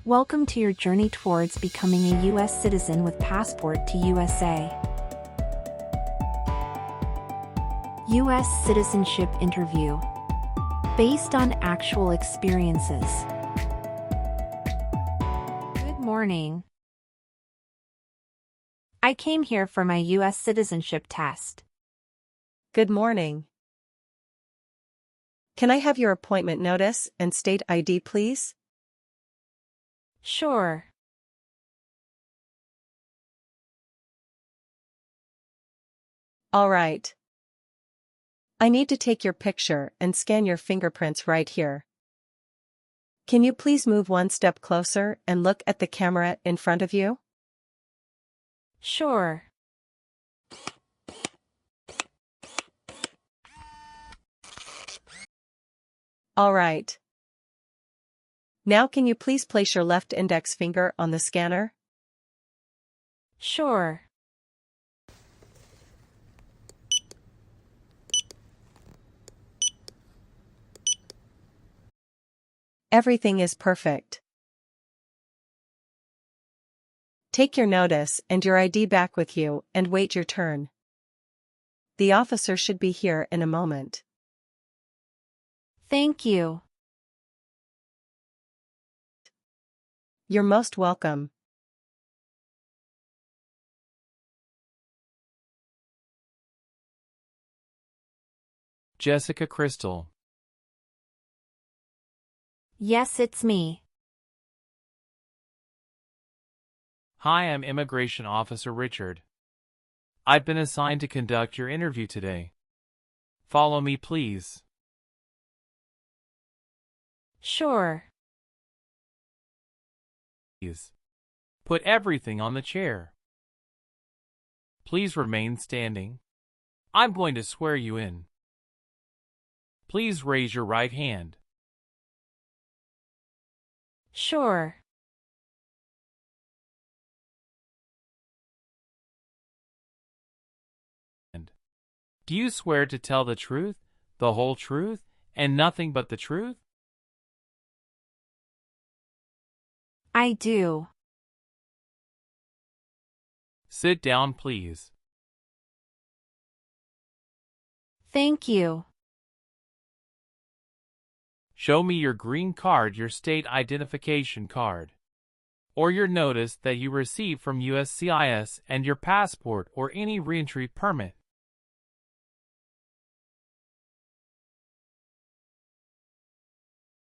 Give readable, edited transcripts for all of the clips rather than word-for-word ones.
Welcome to your journey towards becoming a U.S. citizen with passport to USA. U.S. Citizenship Interview. Based on actual experiences. Good morning. I came here for my U.S. citizenship test. Good morning. Can I have your appointment notice and state ID, please? Sure. All right. I need to take your picture and scan your fingerprints right here. Can you please move one step closer and look at the camera in front of you? Sure. All right. Now can you please place your left index finger on the scanner? Sure. Everything is perfect. Take your notice and your ID back with you and wait your turn. The officer should be here in a moment. Thank you. You're most welcome. Jessica Crystal. Yes, it's me. Hi, I'm Immigration Officer Richard. I've been assigned to conduct your interview today. Follow me, please. Sure. Please. Put everything on the chair. Please remain standing. I'm going to swear you in. Please raise your right hand. Sure. Do you swear to tell the truth, the whole truth, and nothing but the truth? I do. Sit down, please. Thank you. Show me your green card, your state identification card, or your notice that you received from USCIS and your passport or any reentry permit.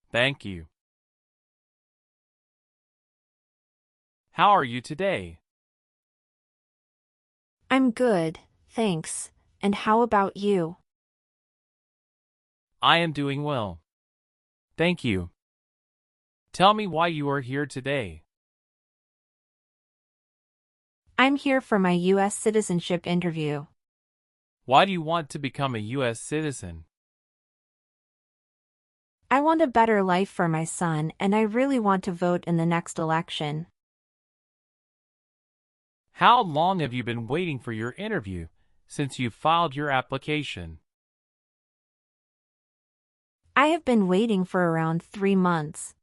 Thank you. How are you today? I'm good, thanks. And how about you? I am doing well. Thank you. Tell me why you are here today. I'm here for my U.S. citizenship interview. Why do you want to become a U.S. citizen? I want a better life for my son, and I really want to vote in the next election. How long have you been waiting for your interview since you filed your application? I have been waiting for around 3 months.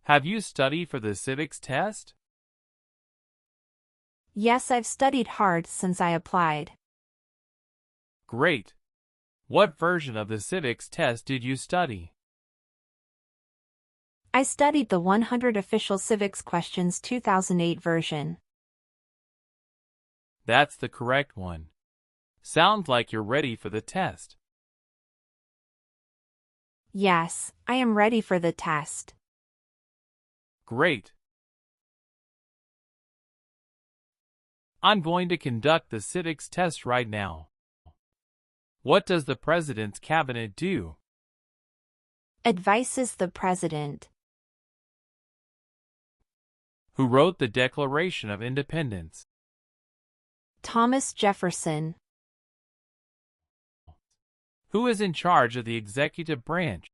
Have you studied for the civics test? Yes, I've studied hard since I applied. Great. What version of the civics test did you study? I studied the 100 Official Civics Questions 2008 version. That's the correct one. Sounds like you're ready for the test. Yes, I am ready for the test. Great. I'm going to conduct the civics test right now. What does the President's Cabinet do? Advises the President. Who wrote the Declaration of Independence? Thomas Jefferson. Who is in charge of the executive branch?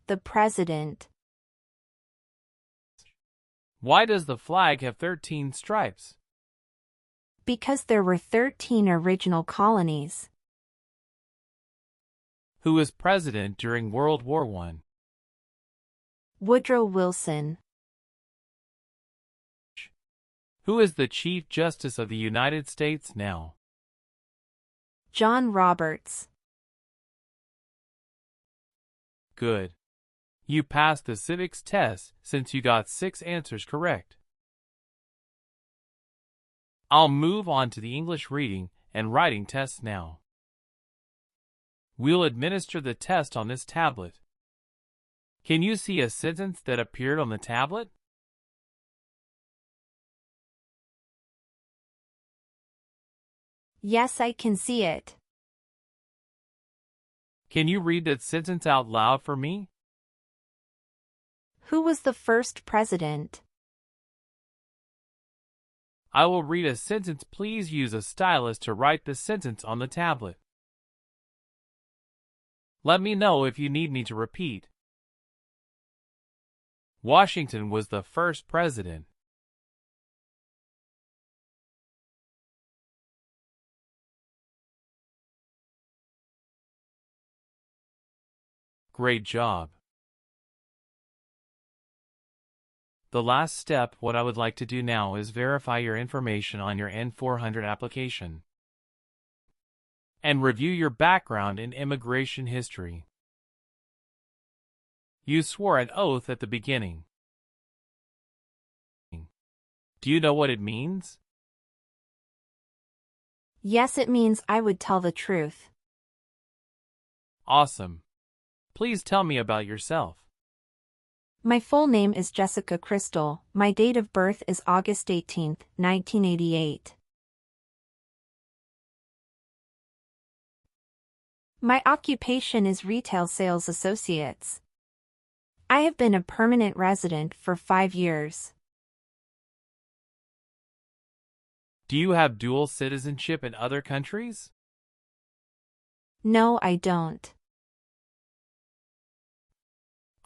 The President. Why does the flag have 13 stripes? Because there were 13 original colonies. Who was president during World War I? Woodrow Wilson. Who is the Chief Justice of the United States now? John Roberts. Good. You passed the civics test since you got 6 answers correct. I'll move on to the English reading and writing tests now. We'll administer the test on this tablet. Can you see a sentence that appeared on the tablet? Yes, I can see it. Can you read that sentence out loud for me? Who was the first president? I will read a sentence. Please use a stylus to write the sentence on the tablet. Let me know if you need me to repeat. Washington was the first president. Great job. The last step, what I would like to do now is verify your information on your N400 application and review your background and immigration history. You swore an oath at the beginning. Do you know what it means? Yes, it means I would tell the truth. Awesome. Please tell me about yourself. My full name is Jessica Crystal. My date of birth is August 18, 1988. My occupation is retail sales associates. I have been a permanent resident for 5 years. Do you have dual citizenship in other countries? No, I don't.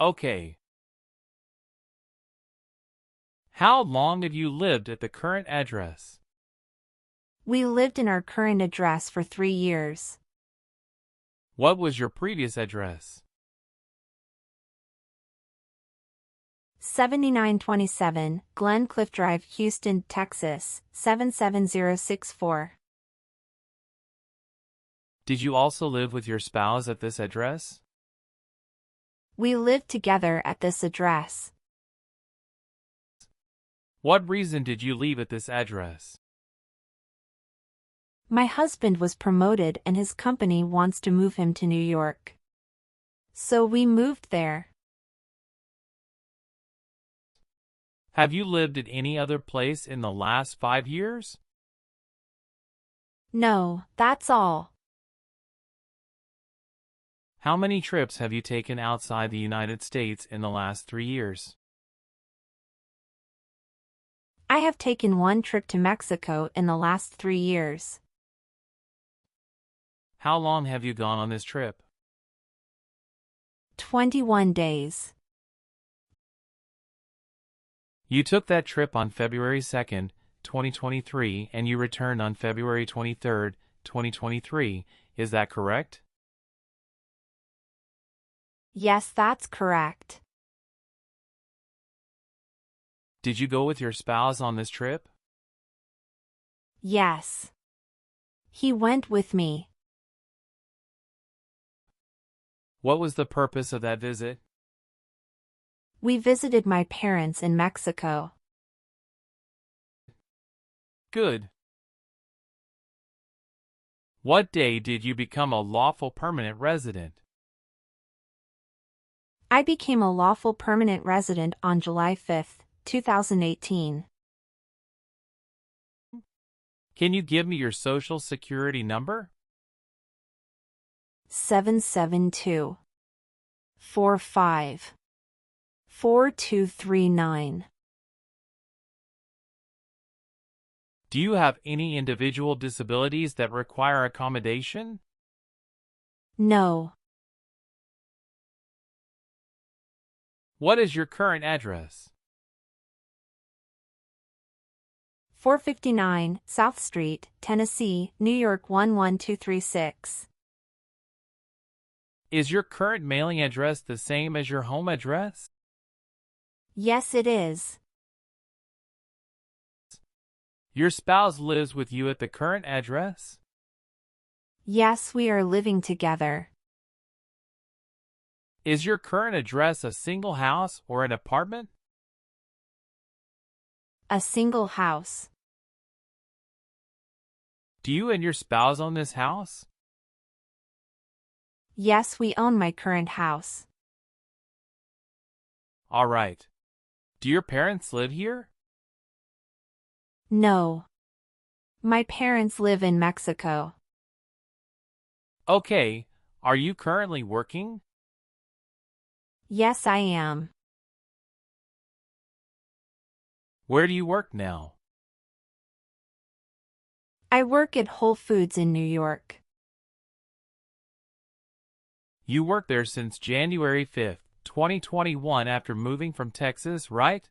Okay. How long have you lived at the current address? We lived in our current address for 3 years. What was your previous address? 7927 Glen Cliff Drive, Houston, Texas, 77064. Did you also live with your spouse at this address? We lived together at this address. What reason did you leave at this address? My husband was promoted and his company wants to move him to New York. So we moved there. Have you lived at any other place in the last 5 years? No, that's all. How many trips have you taken outside the United States in the last 3 years? I have taken 1 trip to Mexico in the last 3 years. How long have you gone on this trip? 21 days. You took that trip on February 2nd, 2023, and you returned on February 23rd, 2023. Is that correct? Yes, that's correct. Did you go with your spouse on this trip? Yes. He went with me. What was the purpose of that visit? We visited my parents in Mexico. Good. What day did you become a lawful permanent resident? I became a lawful permanent resident on July 5, 2018. Can you give me your social security number? 772 45 4239. Do you have any individual disabilities that require accommodation? No. What is your current address? 459 South Street, Tennessee, New York 11236. Is your current mailing address the same as your home address? Yes, it is. Your spouse lives with you at the current address? Yes, we are living together. Is your current address a single house or an apartment? A single house. Do you and your spouse own this house? Yes, we own my current house. All right. Do your parents live here? No. My parents live in Mexico. Okay. Are you currently working? Yes, I am. Where do you work now? I work at Whole Foods in New York. You worked there since January 5th, 2021 after moving from Texas, right?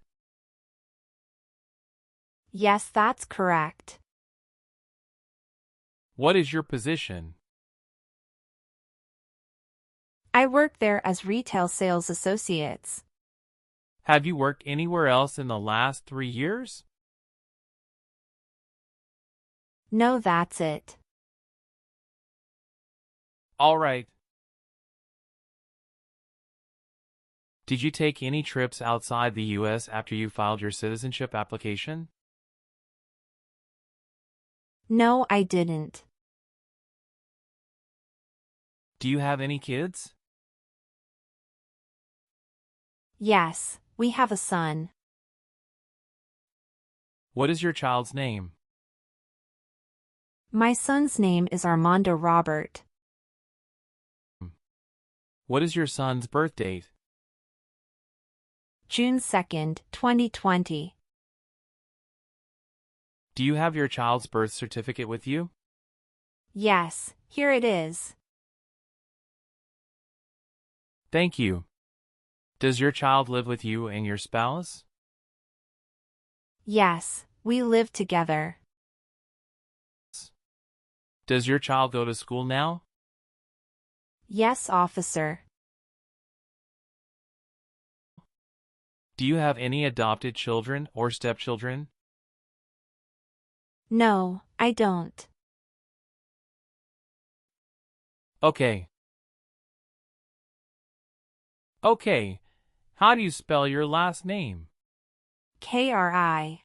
Yes, that's correct. What is your position? I work there as retail sales associates. Have you worked anywhere else in the last 3 years? No, that's it. All right. Did you take any trips outside the U.S. after you filed your citizenship application? No, I didn't. Do you have any kids? Yes, we have a son. What is your child's name? My son's name is Armando Robert. What is your son's birth date? June 2nd, 2020. Do you have your child's birth certificate with you? Yes, here it is. Thank you. Does your child live with you and your spouse? Yes, we live together. Does your child go to school now? Yes, officer. Do you have any adopted children or stepchildren? No, I don't. Okay. Okay. How do you spell your last name? Kristel.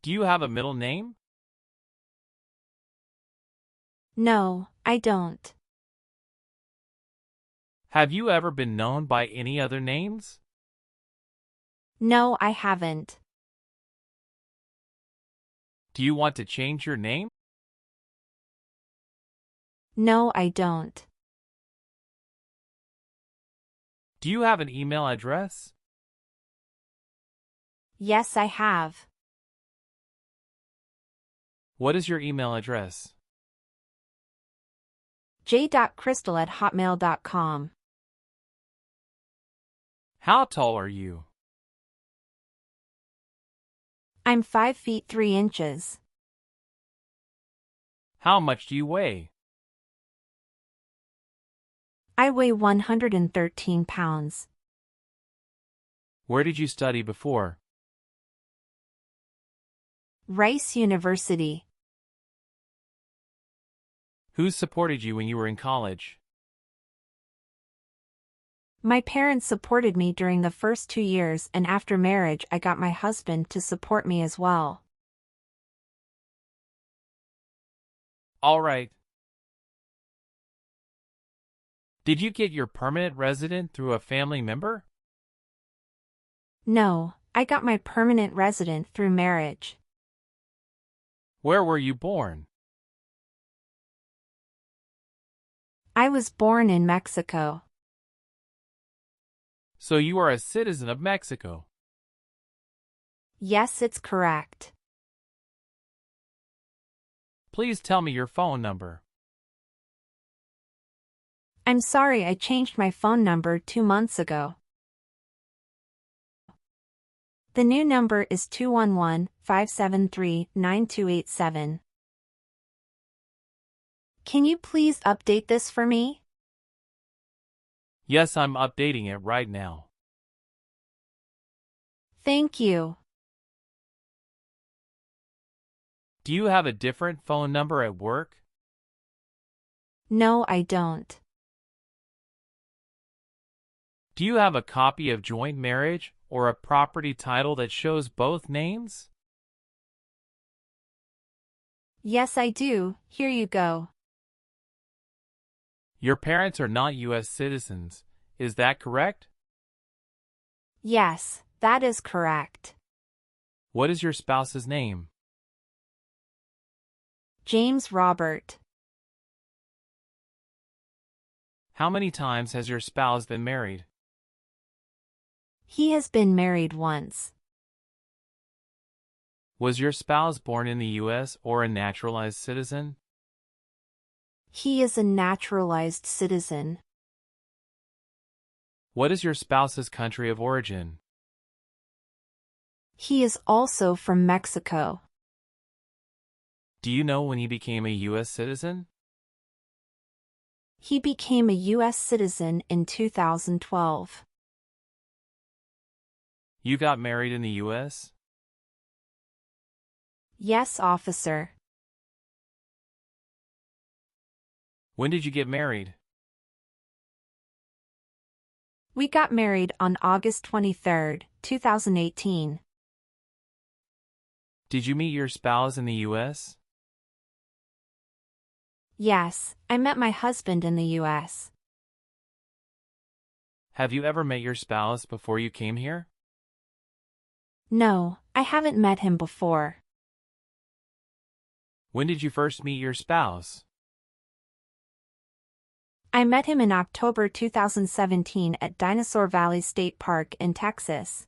Do you have a middle name? No, I don't. Have you ever been known by any other names? No, I haven't. Do you want to change your name? No, I don't. Do you have an email address? Yes, I have. What is your email address? j.crystal@hotmail.com. How tall are you? I'm 5 feet 3 inches. How much do you weigh? I weigh 113 pounds. Where did you study before? Rice University. Who supported you when you were in college? My parents supported me during the first 2 years, and after marriage I got my husband to support me as well. All right. Did you get your permanent resident through a family member? No, I got my permanent resident through marriage. Where were you born? I was born in Mexico. So you are a citizen of Mexico. Yes, it's correct. Please tell me your phone number. I'm sorry, I changed my phone number 2 months ago. The new number is 211-573-9287. Can you please update this for me? Yes, I'm updating it right now. Thank you. Do you have a different phone number at work? No, I don't. Do you have a copy of joint marriage or a property title that shows both names? Yes, I do. Here you go. Your parents are not U.S. citizens, is that correct? Yes, that is correct. What is your spouse's name? James Robert. How many times has your spouse been married? He has been married once. Was your spouse born in the U.S. or a naturalized citizen? He is a naturalized citizen. What is your spouse's country of origin? He is also from Mexico. Do you know when he became a U.S. citizen? He became a U.S. citizen in 2012. You got married in the U.S.? Yes, officer. When did you get married? We got married on August 23, 2018. Did you meet your spouse in the U.S.? Yes, I met my husband in the U.S. Have you ever met your spouse before you came here? No, I haven't met him before. When did you first meet your spouse? I met him in October 2017 at Dinosaur Valley State Park in Texas.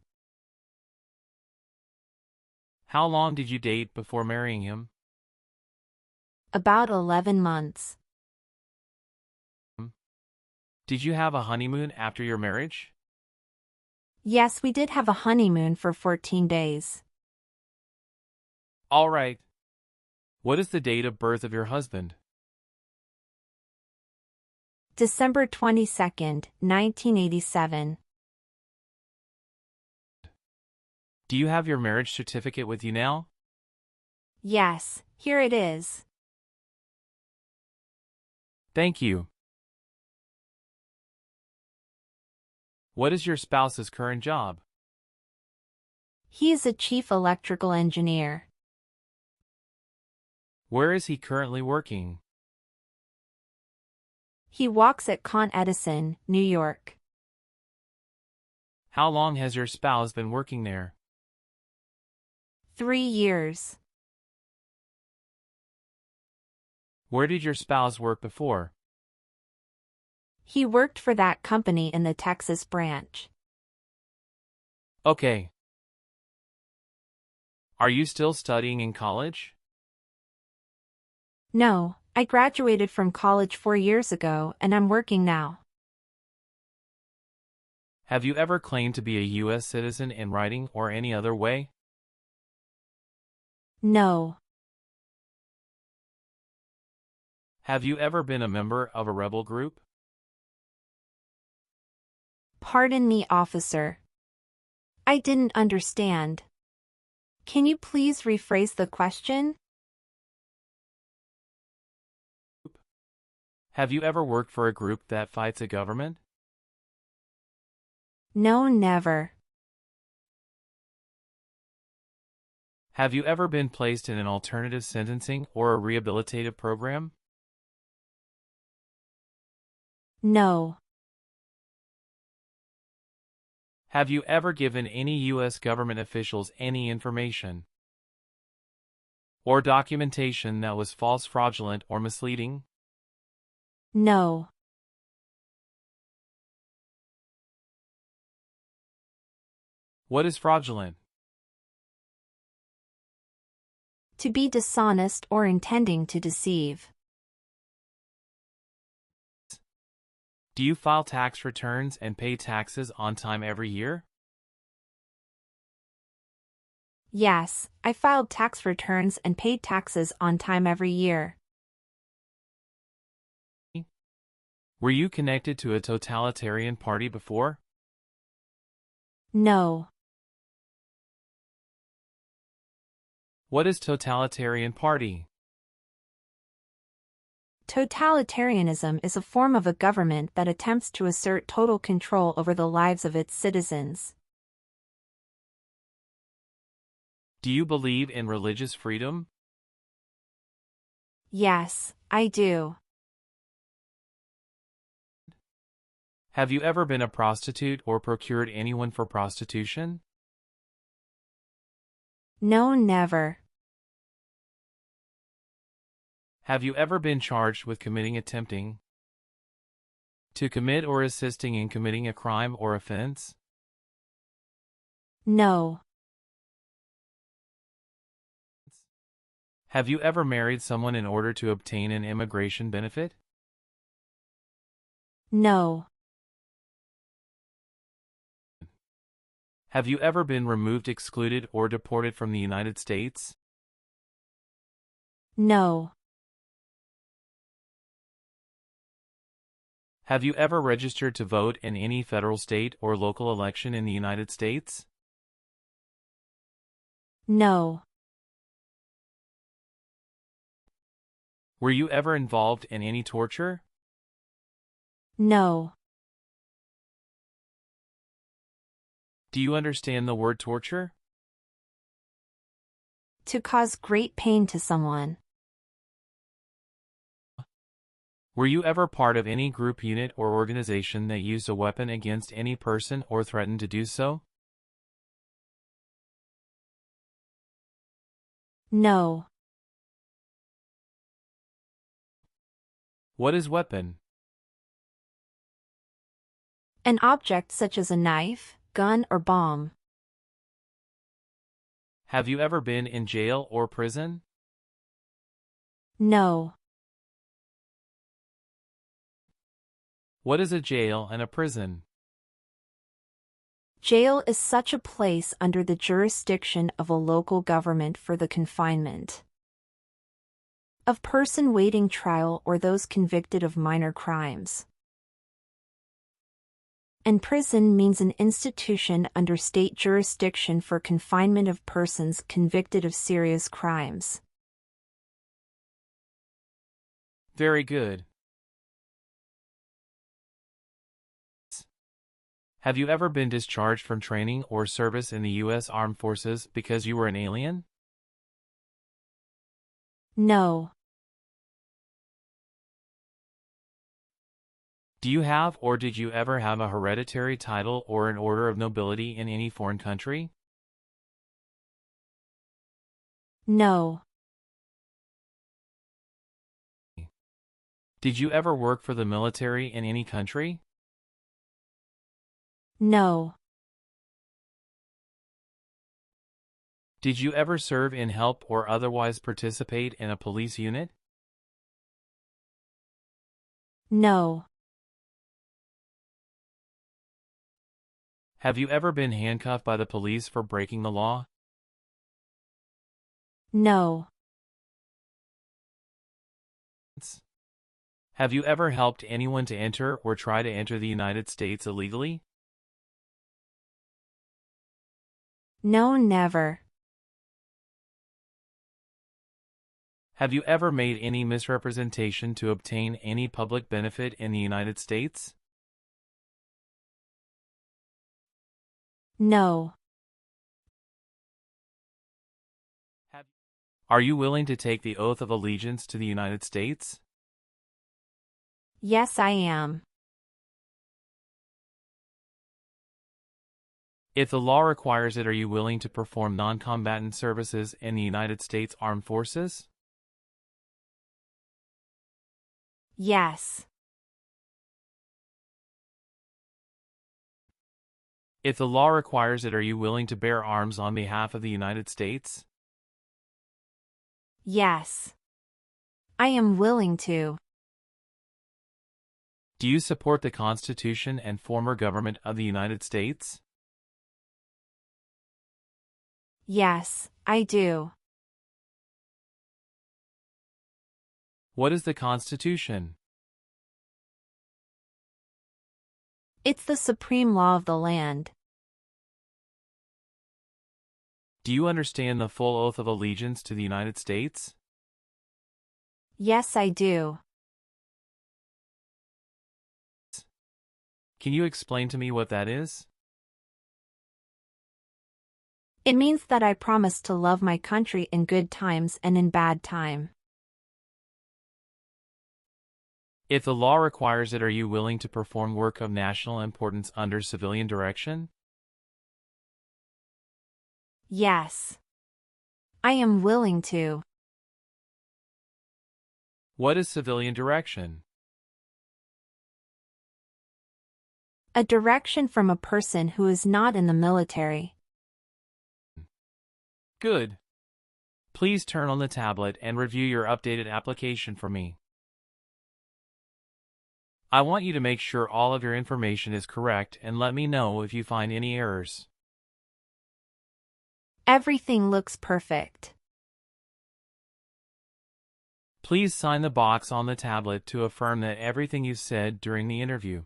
How long did you date before marrying him? About 11 months. Did you have a honeymoon after your marriage? Yes, we did have a honeymoon for 14 days. All right. What is the date of birth of your husband? December 22, 1987. Do you have your marriage certificate with you now? Yes, here it is. Thank you. What is your spouse's current job? He is a chief electrical engineer. Where is he currently working? He walks at Con Edison, New York. How long has your spouse been working there? 3 years. Where did your spouse work before? He worked for that company in the Texas branch. Okay. Are you still studying in college? No, I graduated from college 4 years ago and I'm working now. Have you ever claimed to be a U.S. citizen in writing or any other way? No. Have you ever been a member of a rebel group? Pardon me, officer. I didn't understand. Can you please rephrase the question? Have you ever worked for a group that fights a government? No, never. Have you ever been placed in an alternative sentencing or a rehabilitative program? No. Have you ever given any U.S. government officials any information or documentation that was false, fraudulent, or misleading? No. What is fraudulent? To be dishonest or intending to deceive. Do you file tax returns and pay taxes on time every year? Yes, I filed tax returns and paid taxes on time every year. Were you connected to a totalitarian party before? No. What is totalitarian party? Totalitarianism is a form of a government that attempts to assert total control over the lives of its citizens. Do you believe in religious freedom? Yes, I do. Have you ever been a prostitute or procured anyone for prostitution? No, never. Have you ever been charged with attempting to commit or assisting in committing a crime or offense? No. Have you ever married someone in order to obtain an immigration benefit? No. Have you ever been removed, excluded, or deported from the United States? No. Have you ever registered to vote in any federal, state, or local election in the United States? No. Were you ever involved in any torture? No. Do you understand the word torture? To cause great pain to someone. Were you ever part of any group, unit, or organization that used a weapon against any person or threatened to do so? No. What is weapon? An object such as a knife, gun, or bomb. Have you ever been in jail or prison? No. What is a jail and a prison? Jail is such a place under the jurisdiction of a local government for the confinement of person waiting trial or those convicted of minor crimes. And prison means an institution under state jurisdiction for confinement of persons convicted of serious crimes. Very good. Have you ever been discharged from training or service in the U.S. Armed Forces because you were an alien? No. Do you have or did you ever have a hereditary title or an order of nobility in any foreign country? No. Did you ever work for the military in any country? No. Did you ever serve in, help, or otherwise participate in a police unit? No. Have you ever been handcuffed by the police for breaking the law? No. Have you ever helped anyone to enter or try to enter the United States illegally? No, never. Have you ever made any misrepresentation to obtain any public benefit in the United States? No. Are you willing to take the oath of allegiance to the United States? Yes, I am. If the law requires it, are you willing to perform non-combatant services in the United States Armed Forces? Yes. If the law requires it, are you willing to bear arms on behalf of the United States? Yes. I am willing to. Do you support the Constitution and former government of the United States? Yes, I do. What is the Constitution? It's the supreme law of the land. Do you understand the full oath of allegiance to the United States? Yes, I do. Can you explain to me what that is? It means that I promise to love my country in good times and in bad time. If the law requires it, are you willing to perform work of national importance under civilian direction? Yes. I am willing to. What is civilian direction? A direction from a person who is not in the military. Good. Please turn on the tablet and review your updated application for me. I want you to make sure all of your information is correct and let me know if you find any errors. Everything looks perfect. Please sign the box on the tablet to affirm that everything you said during the interview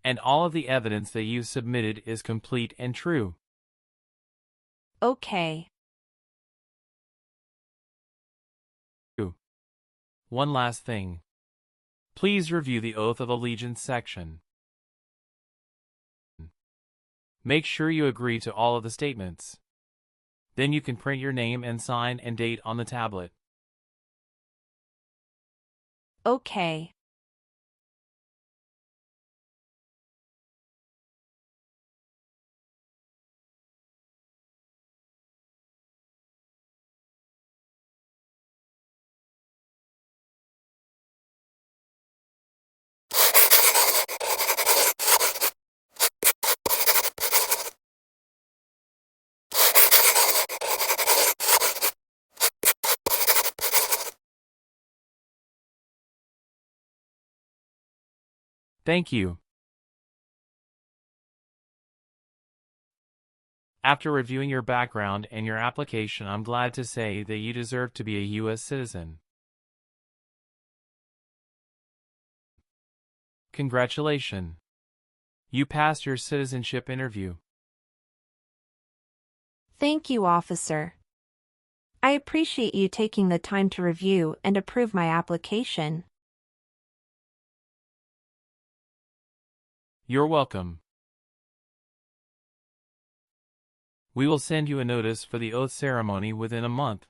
and all of the evidence that you submitted is complete and true. Okay. One last thing. Please review the Oath of Allegiance section. Make sure you agree to all of the statements. Then you can print your name and sign and date on the tablet. Okay. Thank you. After reviewing your background and your application, I'm glad to say that you deserve to be a U.S. citizen. Congratulations. You passed your citizenship interview. Thank you, officer. I appreciate you taking the time to review and approve my application. You're welcome. We will send you a notice for the oath ceremony within a month.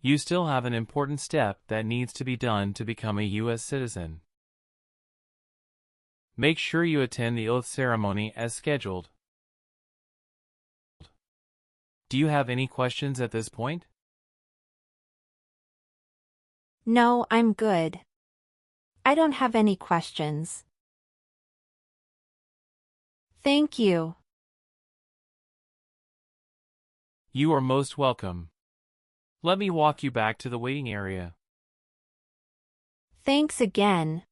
You still have an important step that needs to be done to become a U.S. citizen. Make sure you attend the oath ceremony as scheduled. Do you have any questions at this point? No, I'm good. I don't have any questions. Thank you. You are most welcome. Let me walk you back to the waiting area. Thanks again.